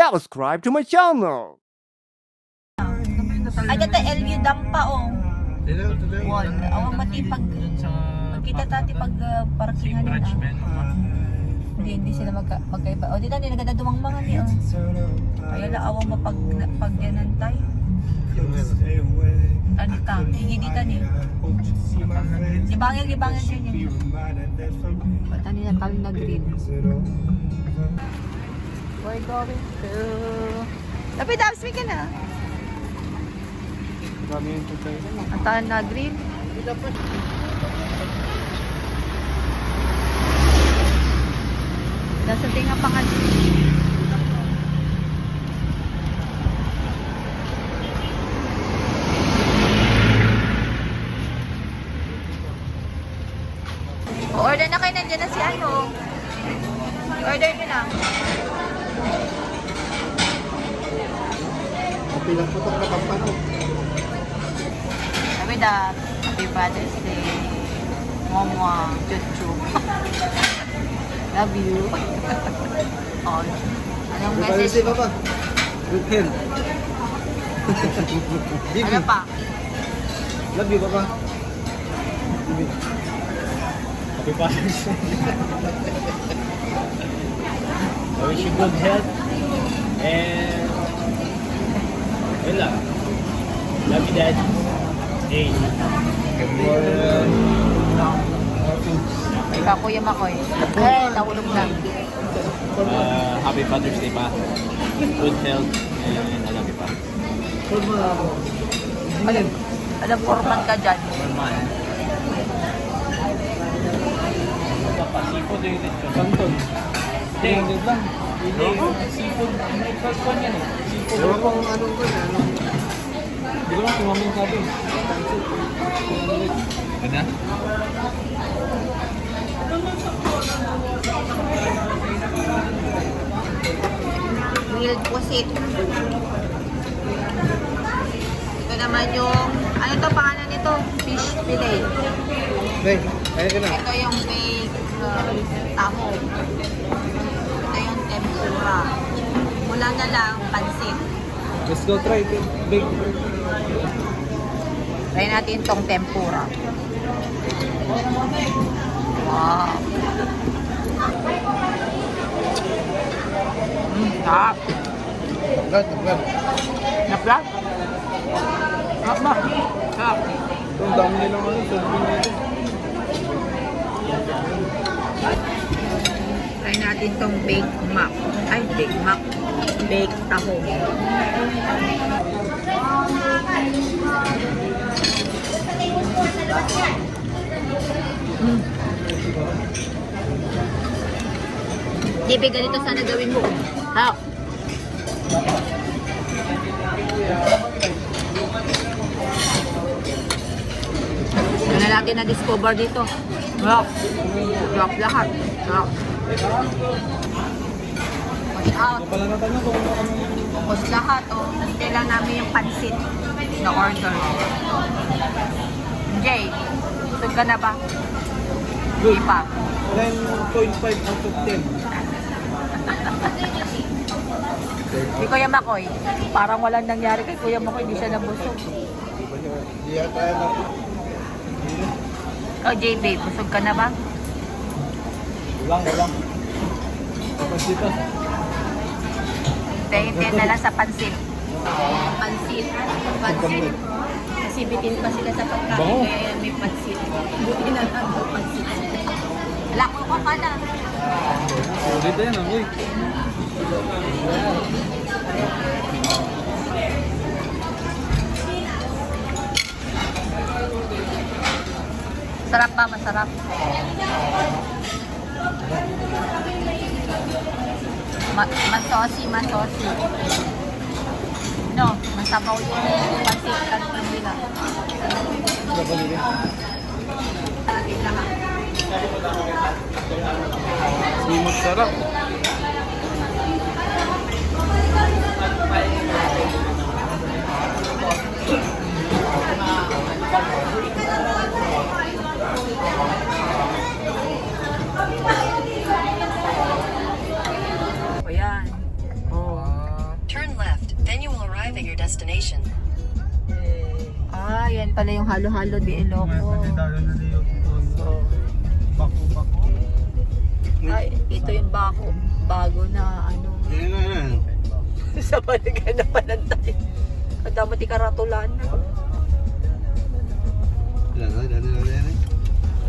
subscribe to my channel. Ay, dati LU dam pa, oh. Wall. Awang mati pag... Magkita tati pag parkingan nila. Hindi sila magkaiba. O, dito nila ganda dumangmangan niya, oh. Kaya la awang mapagyanan tayo. Ano ta? Higi dito niya. Gibangil din yun. Ba't ano yan kami nag-green? We're going to... Lapit, Absmi ka na. Ang tahan na green. Nasa tinga pa nga. Order na kayo, nandiyan na si ano. Order nyo na. Pilang putok na pampano. Sabi na, Happy Father's Day. Mwah, chuchu. Love you. Oh, anong message? Papa. Good health. Ano pa? Love you, Papa. Happy Father's Day. I wish you good health and good luck. Love you, Dad. Hey. More foods. Ikaw, Kuya Makoy. Eh, nahulog na. Happy Father's Day pa. Good health and I love you pa. Alam, format ka dyan. Normal. Seafood yung Kanton. Steak. 300 lang. Seafood. May first one yan eh. Seafood. Ewan ko kung anong ko na. Hindi ko lang tumamang sabi. Ganda? Grilled pusit. Ito naman yung, ano to pangalan nito? Fish fillet. Okay, kaya ka na. Ito yung baked taho. Ito yung tempura. Mula na lang, pansit. Let's go try it. Big. Try natin tong tempura. Wow. Sarap. Agad. Napla? Sarap. Sarap. Ang dami nilang ano, serving nito. Try natin tong baked mac. Ay, baked mac. Baked taho. Dibe, ganito sana gawin mo. Ha? Ano lagi na-discover dito? Rock. Rock lahat. Rock. Watch out. Pala natanong kung ano. Tapos lahat, oh. Hintay lang namin yung pansit na order. Jay, busog ka na ba? Hindi pa. 9.5 out of 10. Si Kuya Makoy, parang walang nangyari kay Kuya Makoy, hindi siya nabusog. Hindi yata yan ako. Ikaw, JB, busog ka na ba? Walang. Tapos dito. Hintayin na lang sa pansit. Pansit. Kasi bitin pa sila sa pagkain, Bango. kaya yan may pansit. Buti na lang ang pansit. Lako ka pa na. Solid yan, amoy. Sarap pa, masarap. Masosi. No, masabaw yung pansit kanina nila. Atin lang. Simot sarap. O yan. Oh. pala yung halo-halo di Ilocos. Bako. Ay, ito yung bago na ano. Sa balikan na panantay. Kadamati karatulan na.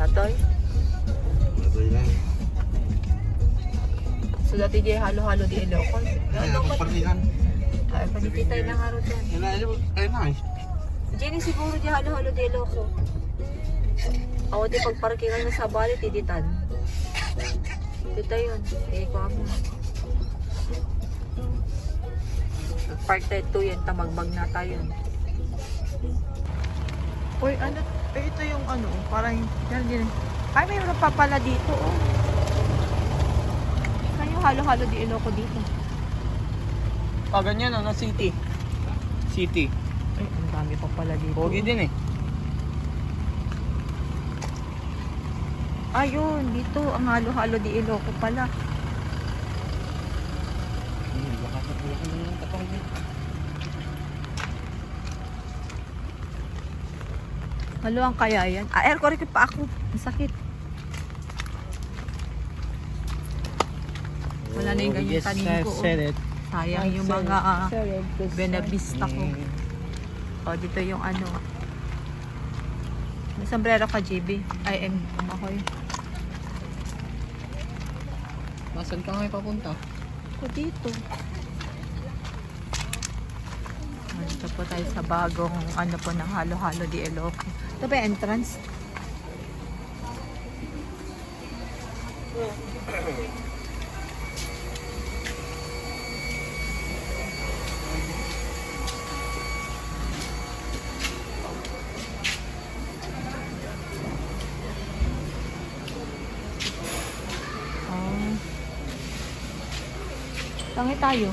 Natoy? So dati di halo-halo di Ilocos. Ay, panititay na nga rin yan. Jenny siguro di halo-halo di Ilocos. Ako di pagparkingan na sa bali, tiditan. Dito yun. Eh, kuha mo. Park tayo 2 yan, tamagbag na tayo. Uy, ano? Eh, ito yung ano, parang, yan din. Ay, may pa pala dito, oh. Saan yung halo-halo di Ilocos dito? Ganyan ano, city. City. Ay, ang dami pa pala dito. Pogi din eh. Ayun, dito, ang halo-halo di Ilocos pala. Haluan kaya yan? Air ko rin pa ako. Ang sakit. Wala na yung ganyan tanin ko. Oh. Sayang yung mga Benavista ko. O, dito yung ano. May sombrero ka, JB. I am Makoy. Nasaan ka ngayon papunta? O, dito. Dito po tayo sa bagong ano po ng halo-halo di Ilocos. Ito ba yung entrance? Oh. Tangi tayo.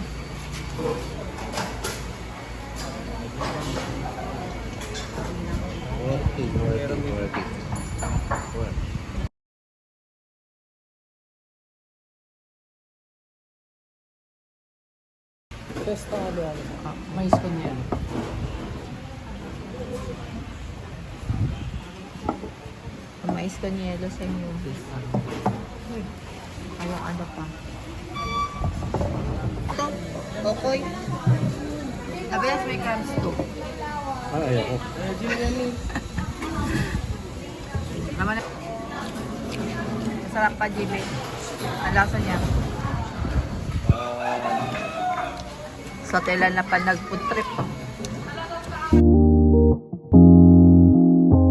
Testa ka doon. Mais ko niya. Ang mais ko niyelo sa inyo. Ayaw ano pa. Ito. Okoy. Abelas may crumbs to. Ayoko. Naman na. Masarap pa, JB. Ang lasa niya. Sa tela na pa nag-food trip.